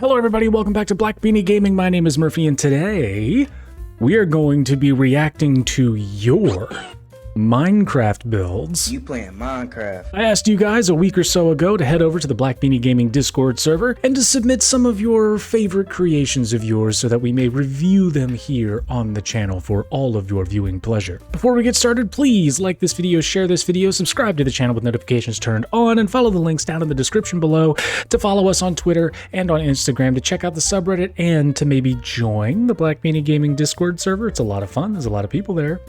Hello everybody, welcome back to Black Beanie Gaming. My name is Murphy and today we are going to be reacting to your Minecraft builds. You playing Minecraft. I asked you guys a week or so ago to head over to the Black Beanie Gaming Discord server and to submit some of your favorite creations of yours so that we may review them here on the channel for all of your viewing pleasure. Before we get started, please like this video, share this video, subscribe to the channel with notifications turned on, and follow the links down in the description below to follow us on Twitter and on Instagram, to check out the subreddit, and to maybe join the Black Beanie Gaming Discord server. It's a lot of fun. There's a lot of people there.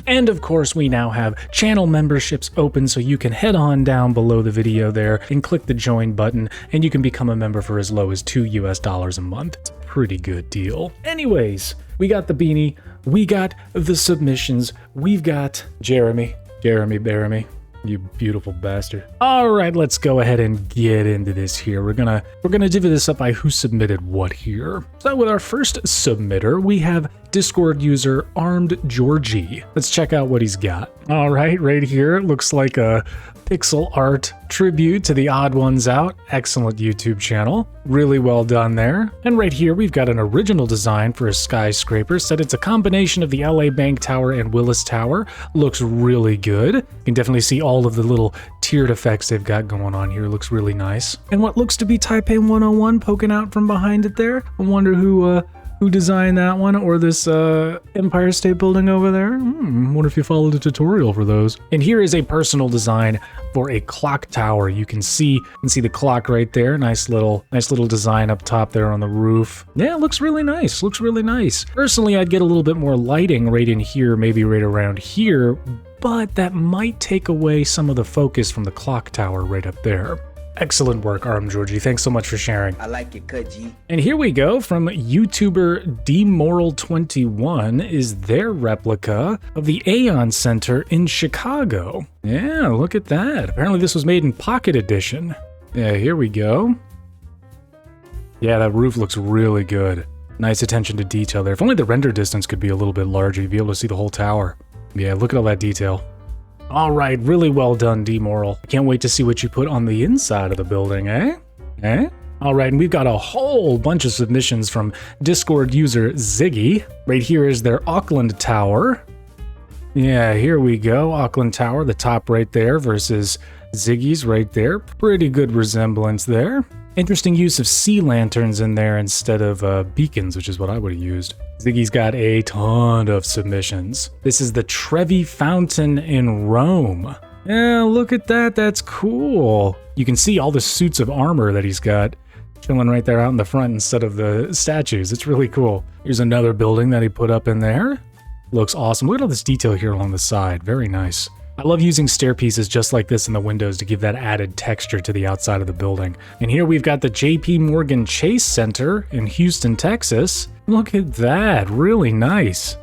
And of course, we now have channel memberships open, so you can head on down below the video there and click the join button, and you can become a member for as low as $2 a month. It's a pretty good deal. Anyways, we got the beanie, we got the submissions, we've got Jeremy, Baramy, you beautiful bastard. All right, let's go ahead and get into this here. We're gonna divvy this up by who submitted what here. So with our first submitter, we have Discord user ArmGeorgie. Let's check out what he's got. All right here, it looks like a pixel art tribute to the Odd Ones Out. Excellent YouTube channel. Really well done there. And right here, we've got an original design for a skyscraper. Said it's a combination of the LA Bank Tower and Willis Tower. Looks really good. You can definitely see all of the little tiered effects they've got going on here. Looks really nice. And what looks to be Taipei 101 poking out from behind it there. I wonder who designed that one, or this Empire State Building over there. Wonder if you followed the tutorial for those. And here is a personal design for a clock tower. You can see the clock right there. Nice little design up top there on the roof. Yeah, it looks really nice. Looks really nice. Personally, I'd get a little bit more lighting right in here, maybe right around here, but that might take away some of the focus from the clock tower right up there. Excellent work, ArmGeorgie. Thanks so much for sharing. I like it, cut G. And here we go from YouTuber Demoral21 is their replica of the Aeon Center in Chicago. Yeah, look at that. Apparently this was made in Pocket Edition. Yeah, here we go. Yeah, that roof looks really good. Nice attention to detail there. If only the render distance could be a little bit larger, you'd be able to see the whole tower. Yeah, look at all that detail. All right, really well done, Demoral. I can't wait to see what you put on the inside of the building, eh? All right, and we've got a whole bunch of submissions from Discord user Ziggy. Right here is their Auckland Tower. Yeah, here we go, Auckland Tower, the top right there versus Ziggy's right there. Pretty good resemblance there. Interesting use of sea lanterns in there instead of beacons, which is what I would have used. Ziggy's got a ton of submissions. This is the Trevi Fountain in Rome. Yeah, look at that. That's cool. You can see all the suits of armor that he's got chilling right there out in the front instead of the statues. It's really cool. Here's another building that he put up in there. Looks awesome. Look at all this detail here along the side. Very nice. I love using stair pieces just like this in the windows to give that added texture to the outside of the building. And here we've got the JP Morgan Chase Center in Houston, Texas. Look at that, really nice.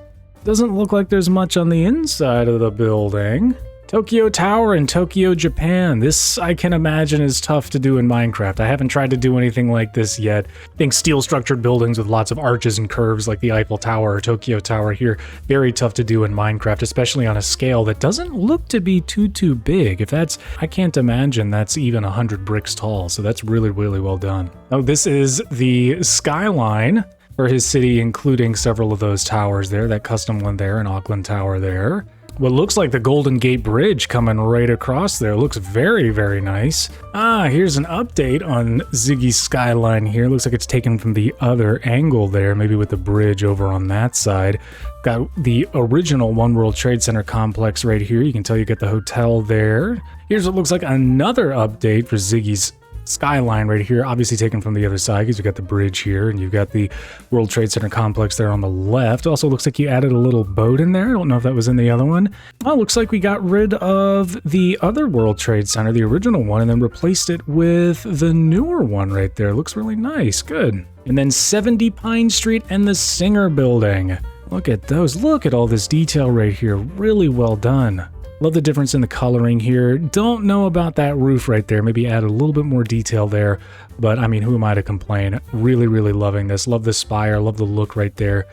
Doesn't look like there's much on the inside of the building. Tokyo Tower in Tokyo, Japan. This, I can imagine, is tough to do in Minecraft. I haven't tried to do anything like this yet. I think steel-structured buildings with lots of arches and curves like the Eiffel Tower or Tokyo Tower here, very tough to do in Minecraft, especially on a scale that doesn't look to be too big. If that's, I can't imagine that's even 100 bricks tall, so that's really well done. Oh, this is the skyline for his city, including several of those towers there, that custom one there, an Auckland Tower there. What looks like the Golden Gate Bridge coming right across there. Looks very nice. Here's an update on Ziggy's skyline here. Looks like it's taken from the other angle there, maybe with the bridge over on that side. Got the original One World Trade Center complex right here. You can tell you got the hotel there. Here's what looks like another update for Ziggy's skyline right here, obviously taken from the other side because you've got the bridge here and you've got the World Trade Center complex there on the left. Also looks like you added a little boat in there. I don't know if that was in the other one. Oh, looks like we got rid of the other World Trade Center, the original one, and then replaced it with the newer one right there. Looks really nice. Good. And then 70 Pine Street and the Singer Building. Look at those. Look at all this detail right here. Really well done. Love the difference in the coloring here. Don't know about that roof right there. Maybe add a little bit more detail there. But I mean, who am I to complain? Really loving this. Love the spire. Love the look right there.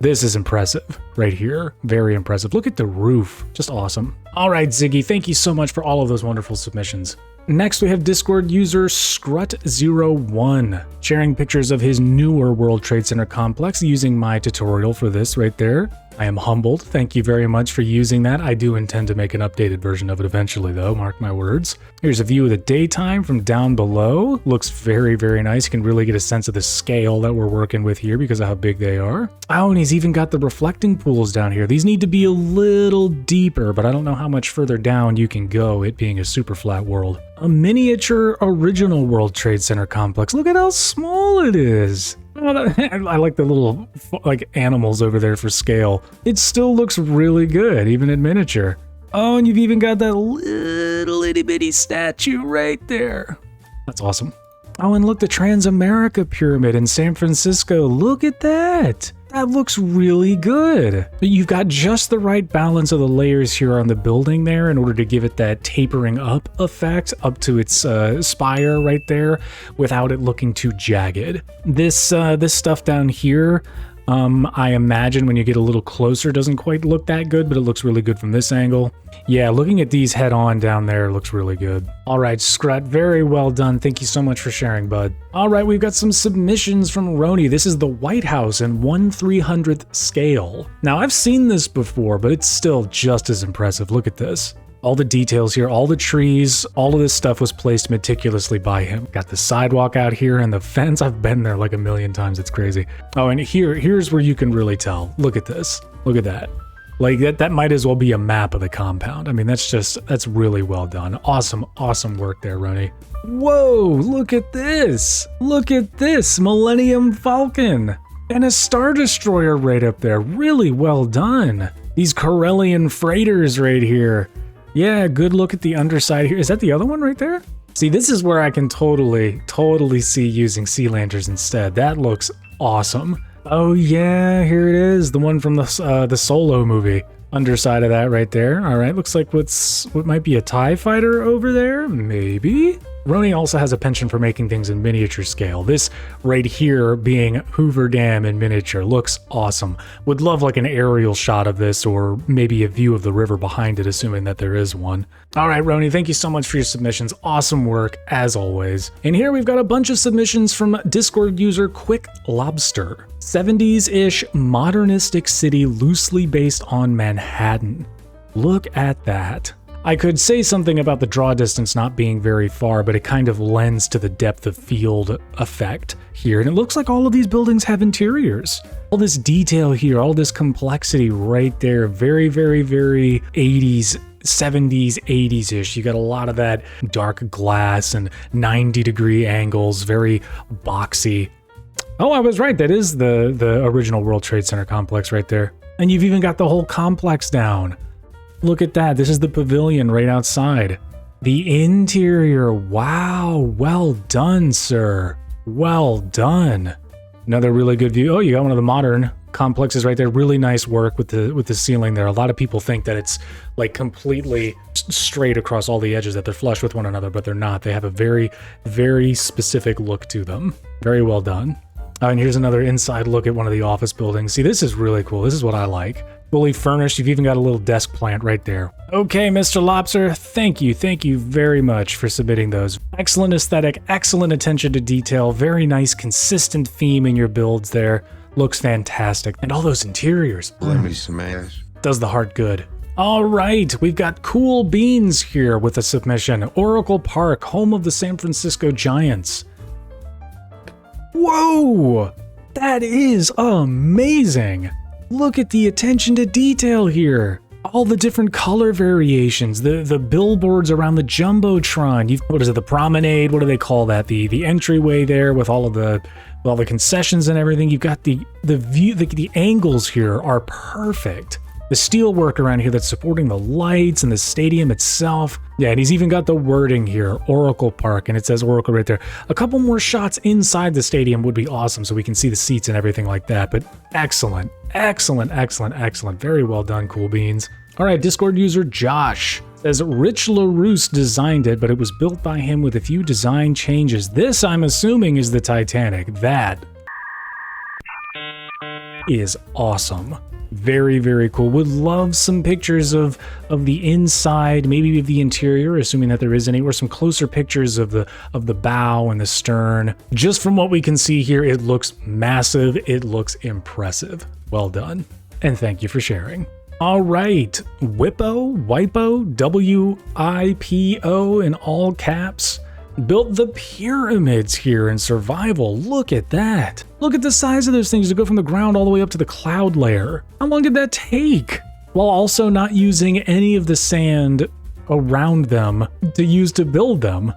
This is impressive right here. Very impressive. Look at the roof. Just awesome. All right, Ziggy, thank you so much for all of those wonderful submissions. Next, we have Discord user Scrut01 sharing pictures of his newer World Trade Center complex using my tutorial for this right there. I am humbled. Thank you very much for using that. I do intend to make an updated version of it eventually, though. Mark my words. Here's a view of the daytime from down below. Looks very, very nice. You can really get a sense of the scale that we're working with here because of how big they are. Oh, and he's even got the reflecting pools down here. These need to be a little deeper, but I don't know how much further down you can go, it being a super flat world. A miniature original World Trade Center complex. Look at how small it is. Oh, I like the little animals over there for scale. It still looks really good, even in miniature. Oh, and you've even got that little itty bitty statue right there. That's awesome. Oh, and look, the Transamerica Pyramid in San Francisco. Look at that. That looks really good. But you've got just the right balance of the layers here on the building there in order to give it that tapering up effect up to its spire right there without it looking too jagged. This stuff down here, I imagine when you get a little closer doesn't quite look that good, but it looks really good from this angle. Yeah, looking at these head on down there looks really good. All right, Scrut, very well done. Thank you so much for sharing, bud. All right, we've got some submissions from Roni. This is the White House in 1/300th scale. Now, I've seen this before, but it's still just as impressive. Look at this. All the details here, all the trees, all of this stuff was placed meticulously by him. Got the sidewalk out here and the fence. I've been there like a million times. It's crazy. Oh, and here's where you can really tell. Look at this. Look at that. Like that might as well be a map of the compound. I mean, that's really well done. Awesome, awesome work there, Roni. Whoa, look at this. Look at this Millennium Falcon and a Star Destroyer right up there. Really well done. These Corellian freighters right here. Yeah, good look at the underside here. Is that the other one right there? See, this is where I can totally see using sea lanterns instead. That looks awesome. Oh yeah, here it is. The one from the Solo movie. Underside of that right there. All right, looks like what might be a TIE fighter over there, maybe? Roni also has a penchant for making things in miniature scale. This right here being Hoover Dam in miniature looks awesome. Would love like an aerial shot of this or maybe a view of the river behind it, assuming that there is one. All right, Roni, thank you so much for your submissions. Awesome work, as always. And here we've got a bunch of submissions from Discord user Quick Lobster. 70s-ish modernistic city loosely based on Manhattan. Look at that. I could say something about the draw distance not being very far, but it kind of lends to the depth of field effect here. And it looks like all of these buildings have interiors. All this detail here, all this complexity right there. Very, very, very 80s, 70s, 80s-ish. You got a lot of that dark glass and 90-degree angles, very boxy. Oh, I was right. That is the original World Trade Center complex right there. And you've even got the whole complex down. Look at that. This is the pavilion right outside. The interior. Wow. Well done, sir. Well done. Another really good view. Oh, you got one of the modern complexes right there. Really nice work with the ceiling there. A lot of people think that it's like completely straight across all the edges, that they're flush with one another, but they're not. They have a very, very specific look to them. Very well done. And here's another inside look at one of the office buildings. See, this is really cool. This is what I like. Fully furnished. You've even got a little desk plant right there. Okay, Mr. Lobster, thank you very much for submitting those. Excellent aesthetic, excellent attention to detail, very nice consistent theme in your builds there. Looks fantastic. And all those interiors. Let me smash. Does the heart good. All right, we've got Cool Beans here with a submission. Oracle Park, home of the San Francisco Giants. Whoa! That is amazing! Look at the attention to detail here. All the different color variations, the billboards around the Jumbotron. What is it, the promenade? What do they call that? The entryway there with all the concessions and everything. You've got the view, the angles here are perfect. The steel work around here that's supporting the lights and the stadium itself. Yeah, and he's even got the wording here, Oracle Park, and it says Oracle right there. A couple more shots inside the stadium would be awesome so we can see the seats and everything like that, but excellent, excellent, excellent, excellent. Very well done, Cool Beans. All right, Discord user Josh says Rich LaRousse designed it, but it was built by him with a few design changes. This, I'm assuming, is the Titanic. That is awesome. Very, very cool. Would love some pictures of the inside, maybe of the interior, assuming that there is any, or some closer pictures of the bow and the stern. Just from what we can see here, it looks massive. It looks impressive. Well done. And thank you for sharing. All right, WIPO, W-I-P-O in all caps. Built the pyramids here in survival. Look at that. Look at the size of those things to go from the ground all the way up to the cloud layer. How long did that take? While also not using any of the sand around them to use to build them.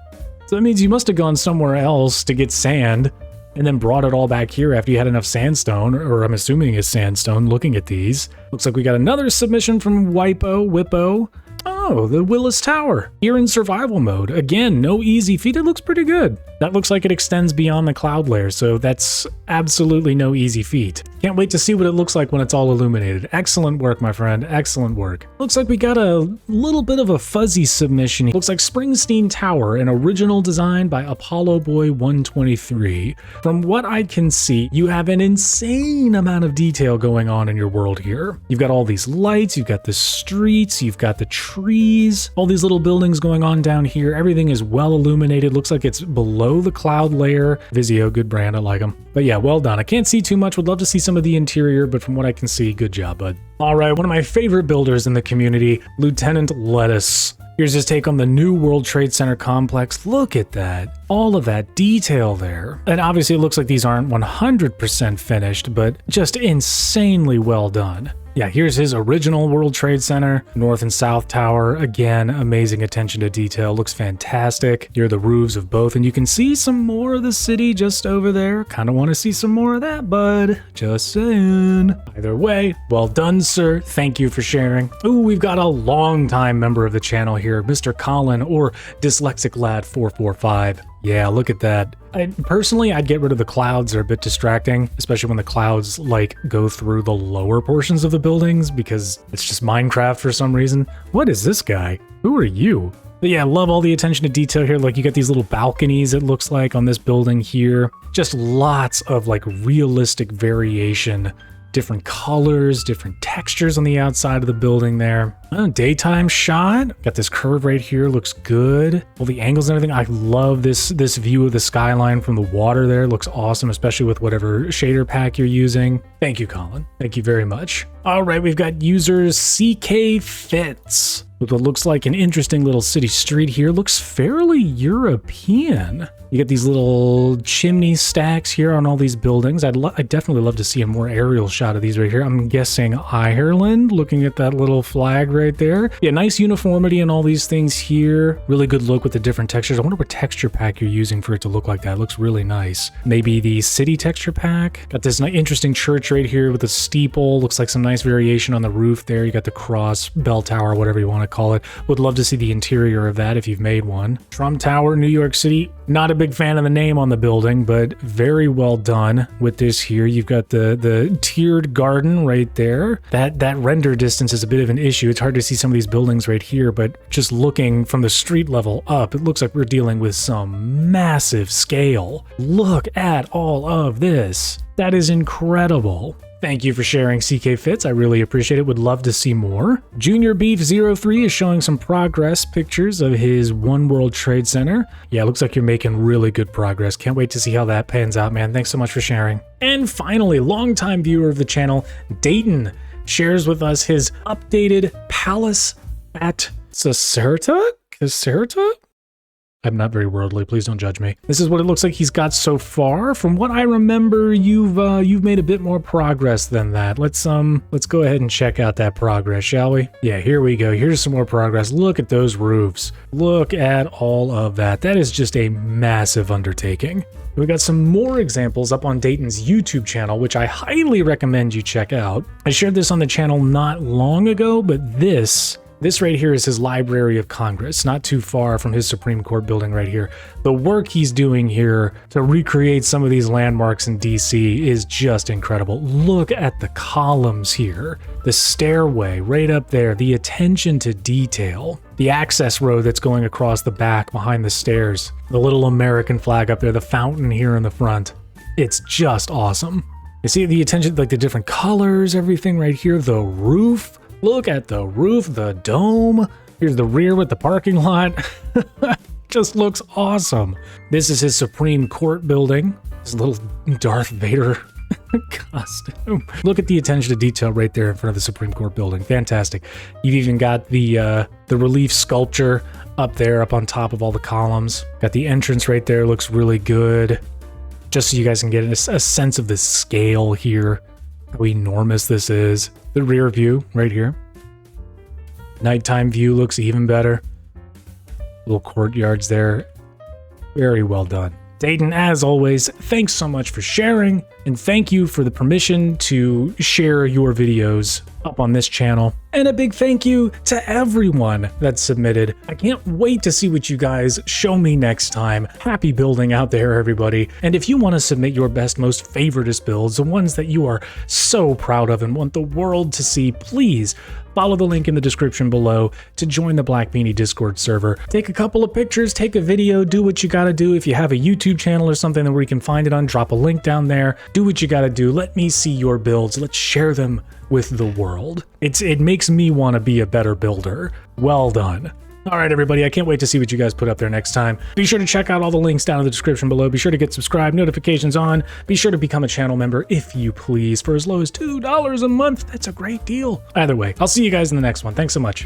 So that means you must have gone somewhere else to get sand and then brought it all back here after you had enough sandstone, or I'm assuming it's sandstone looking at these. Looks like we got another submission from WIPO. Oh, the Willis Tower, here in survival mode. Again, no easy feat. It looks pretty good. That looks like it extends beyond the cloud layer, so that's absolutely no easy feat. Can't wait to see what it looks like when it's all illuminated. Excellent work, my friend. Excellent work. Looks like we got a little bit of a fuzzy submission. Looks like Springsteen Tower, an original design by Apollo Boy 123. From what I can see, you have an insane amount of detail going on in your world here. You've got all these lights, you've got the streets, you've got the trees, all these little buildings going on down here. Everything is well illuminated. Looks like it's below the cloud layer. Vizio, good brand. I like them. But yeah, well done. I can't see too much. Would love to see some of the interior, but from what I can see, good job, bud. All right, one of my favorite builders in the community, Lieutenant Lettuce. Here's his take on the new World Trade Center complex. Look at that. All of that detail there. And obviously it looks like these aren't 100% finished, but just insanely well done. Yeah, here's his original World Trade Center, North and South Tower. Again, amazing attention to detail. Looks fantastic. Here are the roofs of both, and you can see some more of the city just over there. Kind of want to see some more of that, bud. Just saying. Either way, well done, sir. Thank you for sharing. Ooh, we've got a long-time member of the channel here, Mr. Colin, or Dyslexic Lad 445. Yeah, look at that. Personally, I'd get rid of the clouds. They're a bit distracting, especially when the clouds like go through the lower portions of the buildings because it's just Minecraft for some reason. What is this guy? Who are you? But yeah, love all the attention to detail here. Like you got these little balconies, it looks like, on this building here. Just lots of like realistic variation. Different colors, different textures on the outside of the building there. Daytime shot. Got this curve right here, looks good. All the angles and everything. I love this view of the skyline from the water there. Looks awesome, especially with whatever shader pack you're using. Thank you, Colin. Thank you very much. All right, we've got users CK Fits with what looks like an interesting little city street here. Looks fairly European. You get these little chimney stacks here on all these buildings. I'd definitely love to see a more aerial shot of these right here. I'm guessing Ireland, looking at that little flag right there. Yeah, nice uniformity in all these things here. Really good look with the different textures. I wonder what texture pack you're using for it to look like that. It looks really nice. Maybe the city texture pack. Got this interesting church right here with a steeple. Looks like some nice variation on the roof there. You got the cross, bell tower, whatever you want to call it. Would love to see the interior of that if you've made one. Trump Tower, New York City. Not a big fan of the name on the building, but very well done with this here. You've got the tiered garden right there. That render distance is a bit of an issue. It's hard to see some of these buildings right here, but just looking from the street level up, it looks like we're dealing with some massive scale. Look at all of this. That is incredible. Thank you for sharing, CK Fits. I really appreciate it. Would love to see more. Junior Beef 03 is showing some progress pictures of his One World Trade Center. Yeah, looks like you're making really good progress. Can't wait to see how that pans out, man. Thanks so much for sharing. And finally, longtime viewer of the channel, Dayton, shares with us his updated palace at Caserta? Caserta? I'm not very worldly, please don't judge me. This is what it looks like he's got so far. From what I remember, you've made a bit more progress than that. Let's go ahead and check out that progress, shall we? Yeah, here we go. Here's some more progress. Look at those roofs. Look at all of that. That is just a massive undertaking. We got some more examples up on Dayton's YouTube channel, which I highly recommend you check out. I shared this on the channel not long ago, but this right here is his Library of Congress, not too far from his Supreme Court building right here. The work he's doing here to recreate some of these landmarks in DC is just incredible. Look at the columns here, the stairway right up there, the attention to detail, the access road that's going across the back behind the stairs, the little American flag up there, the fountain here in the front. It's just awesome. You see the attention, like the different colors, everything right here. The roof. Look at the roof, the dome. Here's the rear with the parking lot. Just looks awesome. This is his Supreme Court building. His little Darth Vader costume. Look at the attention to detail right there in front of the Supreme Court building. Fantastic. You've even got the relief sculpture up there, up on top of all the columns. Got the entrance right there. Looks really good. Just so you guys can get a sense of the scale here, how enormous this is. The rear view right here. Nighttime view looks even better. Little courtyards there. Very well done. Dayton, as always, thanks so much for sharing, and thank you for the permission to share your videos up on this channel. And a big thank you to everyone that submitted. I can't wait to see what you guys show me next time. Happy building out there, everybody. And if you want to submit your best, most favoritist builds, the ones that you are so proud of and want the world to see, please follow the link in the description below to join the Black Beanie Discord server. Take a couple of pictures, take a video, do what you gotta do. If you have a YouTube channel or something that where you can find it on, drop a link down there. Do what you gotta do. Let me see your builds. Let's share them with the world. It makes me want to be a better builder. Well done. All right, everybody, I can't wait to see what you guys put up there next time. Be sure to check out all the links down in the description below. Be sure to get subscribed, notifications on. Be sure to become a channel member if you please, for as low as $2 a month. That's a great deal. Either way, I'll see you guys in the next one. Thanks so much.